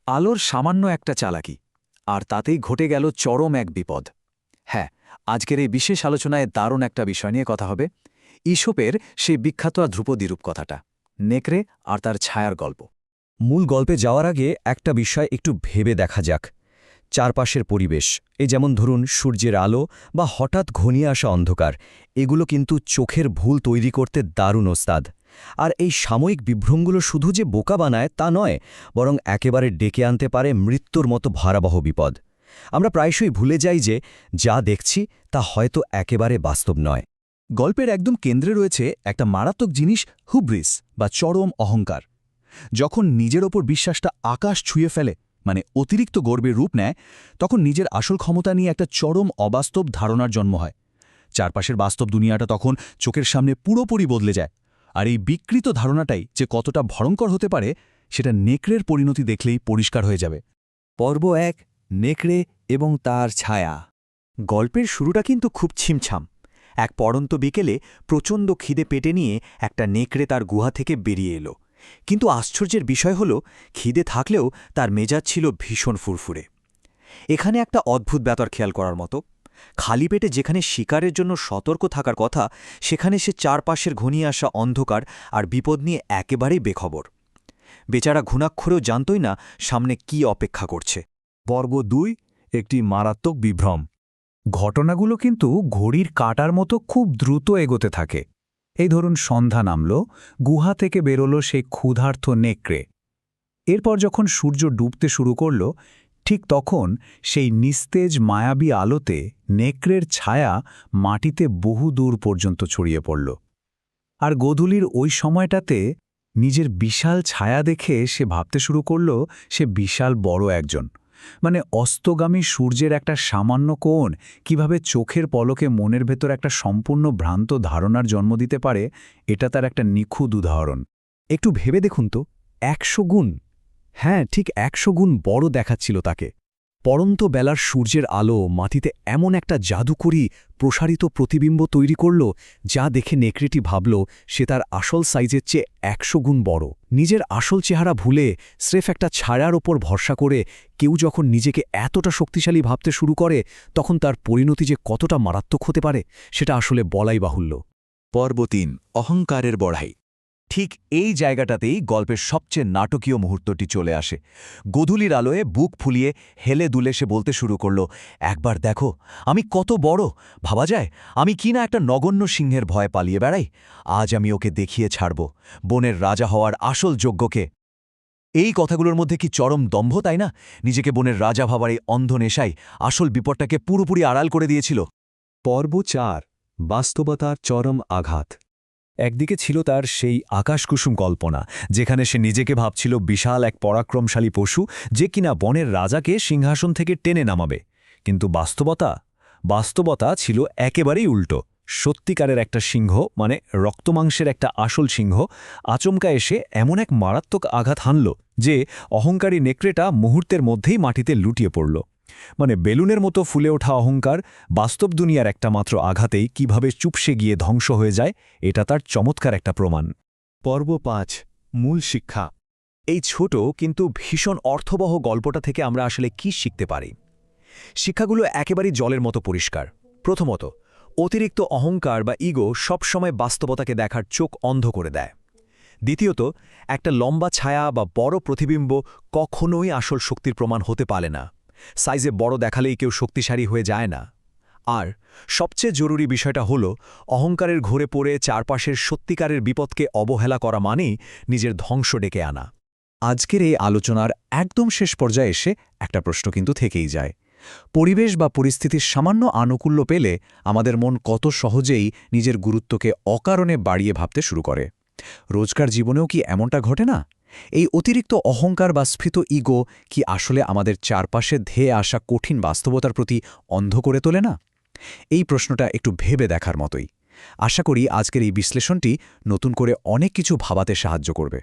আলোর সামান্য একটা চালাকি, আর তাতেই ঘটে গেল চরম এক বিপদ। হ্যাঁ, আজকের এই বিশেষ আলোচনায় দারুণ একটা বিষয় নিয়ে কথা হবে। ঈশপের সেই বিখ্যাত ধ্রুপদীরূপ কথাটা, নেকড়ে আর তার ছায়ার গল্প। মূল গল্পে যাওয়ার আগে একটা বিষয় একটু ভেবে দেখা যাক। চারপাশের পরিবেশ, এই যেমন ধরুন সূর্যের আলো বা হঠাৎ ঘনিয়ে আসা অন্ধকার, এগুলো কিন্তু চোখের ভুল তৈরি করতে দারুণ ওস্তাদ। আর এই সাময়িক বিভ্রমগুলো শুধু যে বোকা বানায় তা নয়, বরং একেবারে ডেকে আনতে পারে মৃত্যুর মতো ভয়াবহ বিপদ। আমরা প্রায়শই ভুলে যাই যে যা দেখছি তা হয়তো একেবারে বাস্তব নয়। গল্পের একদম কেন্দ্রে রয়েছে একটা মারাত্মক জিনিস, হুব্রিস বা চরম অহংকার। যখন নিজের ওপর বিশ্বাসটা আকাশ ছুঁয়ে ফেলে, মানে অতিরিক্ত গর্বের রূপ নেয়, তখন নিজের আসল ক্ষমতা নিয়ে একটা চরম অবাস্তব ধারণার জন্ম হয়। চারপাশের বাস্তব দুনিয়াটা তখন চোখের সামনে পুরোপুরি বদলে যায়। আর এই বিকৃত ধারণাটাই যে কতটা ভয়ঙ্কর হতে পারে, সেটা নেকড়ের পরিণতি দেখলেই পরিষ্কার হয়ে যাবে। পর্ব ১, নেকড়ে এবং তার ছায়া। গল্পের শুরুটা কিন্তু খুব ছিমছাম। এক পড়ন্ত বিকেলে প্রচণ্ড খিদে পেটে নিয়ে একটা নেকড়ে তার গুহা থেকে বেরিয়ে এলো। কিন্তু আশ্চর্যের বিষয় হল, খিদে থাকলেও তার মেজাজ ছিল ভীষণ ফুরফুরে। এখানে একটা অদ্ভুত ব্যাপার খেয়াল করার মতো। খালি পেটে যেখানে শিকারের জন্য সতর্ক থাকার কথা, সেখানে সে চারপাশের ঘনিয়ে আসা অন্ধকার আর বিপদ নিয়ে একেবারেই বেখবর। বেচারা ঘুণাক্ষরেও জানতই না সামনে কি অপেক্ষা করছে। পর্ব ২, একটি মারাত্মক বিভ্রম। ঘটনাগুলো কিন্তু ঘড়ির কাঁটার মতো খুব দ্রুত এগোতে থাকে। এই ধরুন সন্ধ্যা নামল, গুহা থেকে বেরোলো সেই ক্ষুধার্ত নেকড়ে। এরপর যখন সূর্য ডুবতে শুরু করল, ঠিক তখন সেই নিস্তেজ মায়াবী আলোতে নেকড়ের ছায়া মাটিতে বহু দূর পর্যন্ত ছড়িয়ে পড়ল। আর গোধূলির ওই সময়টাতে নিজের বিশাল ছায়া দেখে সে ভাবতে শুরু করল সে বিশাল বড় একজন, মানে অস্তগামী সূর্যের একটা সামান্য কোণ কিভাবে চোখের পলকে মনের ভেতর একটা সম্পূর্ণ ভ্রান্ত ধারণার জন্ম দিতে পারে, এটা তার একটা নিখুঁত উদাহরণ। একটু ভেবে দেখুন তো, ১০০ গুণ, হ্যাঁ ঠিক ১০০ গুণ বড় দেখাচ্ছিল তাকে। পড়ন্ত বেলার সূর্যের আলো মাটিতে এমন একটা জাদুকরী প্রসারিত প্রতিবিম্ব তৈরি করল, যা দেখে নেকড়েটি ভাবল সে তার আসল সাইজের চেয়ে ১০০ গুণ বড়। নিজের আসল চেহারা ভুলে স্রেফ একটা ছায়ার ওপর ভরসা করে কেউ যখন নিজেকে এতটা শক্তিশালী ভাবতে শুরু করে, তখন তার পরিণতি যে কতটা মারাত্মক হতে পারে সেটা আসলে বলাই বাহুল্য। পর্ব ৩, অহংকারের বড়াই। ঠিক এই জায়গাটাতেই গল্পের সবচেয়ে নাটকীয় মুহূর্তটি চলে আসে। গোধূলির আলোয় বুক ফুলিয়ে হেলে দুলে সে বলতে শুরু করল, একবার দেখো আমি কত বড়। ভাবা যায় আমি কি না একটা নগণ্য সিংহের ভয়ে পালিয়ে বেড়াই। আজ আমি ওকে দেখিয়ে ছাড়ব বনের রাজা হওয়ার আসল যোগ্যকে। এই কথাগুলোর মধ্যে কি চরম দম্ভ, তাই না? নিজেকে বনের রাজা ভাবার এই অন্ধ নেশাই আসল বিপদটাকে পুরোপুরি আড়াল করে দিয়েছিল। পর্ব ৪, বাস্তবতার চরম আঘাত। একদিকে ছিল তার সেই আকাশকুসুম কল্পনা, যেখানে সে নিজেকে ভাবছিল বিশাল এক পরাক্রমশালী পশু যে কিনা বনের রাজাকে সিংহাসন থেকে টেনে নামাবে। কিন্তু বাস্তবতা ছিল একেবারেই উল্টো। সত্যিকারের একটা সিংহ, মানে রক্তমাংসের একটা আসল সিংহ, আচমকা এসে এমন এক মারাত্মক আঘাত হানল যে অহংকারী নেকড়েটা মুহূর্তের মধ্যেই মাটিতে লুটিয়ে পড়ল। মানে বেলুনের মতো ফুলে ওঠা অহংকার বাস্তব দুনিয়ার একটা মাত্র আঘাতেই কিভাবে চুপসে গিয়ে ধ্বংস হয়ে যায়, এটা তার চমৎকার একটা প্রমাণ। পর্ব ৫, মূল শিক্ষা। এই ছোট কিন্তু ভীষণ অর্থবহ গল্পটা থেকে আমরা আসলে কি শিখতে পারি? শিক্ষাগুলো একেবারেই জলের মতো পরিষ্কার। প্রথমত, অতিরিক্ত অহংকার বা ইগো সবসময় বাস্তবতাকে দেখার চোখ অন্ধ করে দেয়। দ্বিতীয়ত, একটা লম্বা ছায়া বা বড় প্রতিবিম্ব কখনোই আসল শক্তির প্রমাণ হতে পারে না। সাইজে বড় দেখালেই কেউ শক্তিশালী হয়ে যায় না। আর সবচেয়ে জরুরি বিষয়টা হলো, অহংকারের ঘোরে পড়ে চারপাশের সত্যিকারের বিপদকে অবহেলা করা মানেই নিজের ধ্বংস ডেকে আনা। আজকের এই আলোচনার একদম শেষ পর্যায়ে এসে একটা প্রশ্ন কিন্তু থেকেই যায়। পরিবেশ বা পরিস্থিতির সামান্য আনুকূল্য পেলে আমাদের মন কত সহজেই নিজের গুরুত্বকে অকারণে বাড়িয়ে ভাবতে শুরু করে। রোজকার জীবনেও কি এমনটা ঘটে না? এই অতিরিক্ত অহংকার বা স্ফীত ইগো কি আসলে আমাদের চারপাশে ধেয়ে আসা কঠিন বাস্তবতার প্রতি অন্ধ করে তোলে না? এই প্রশ্নটা একটু ভেবে দেখার মতোই। আশা করি আজকের এই বিশ্লেষণটি নতুন করে অনেক কিছু ভাবাতে সাহায্য করবে।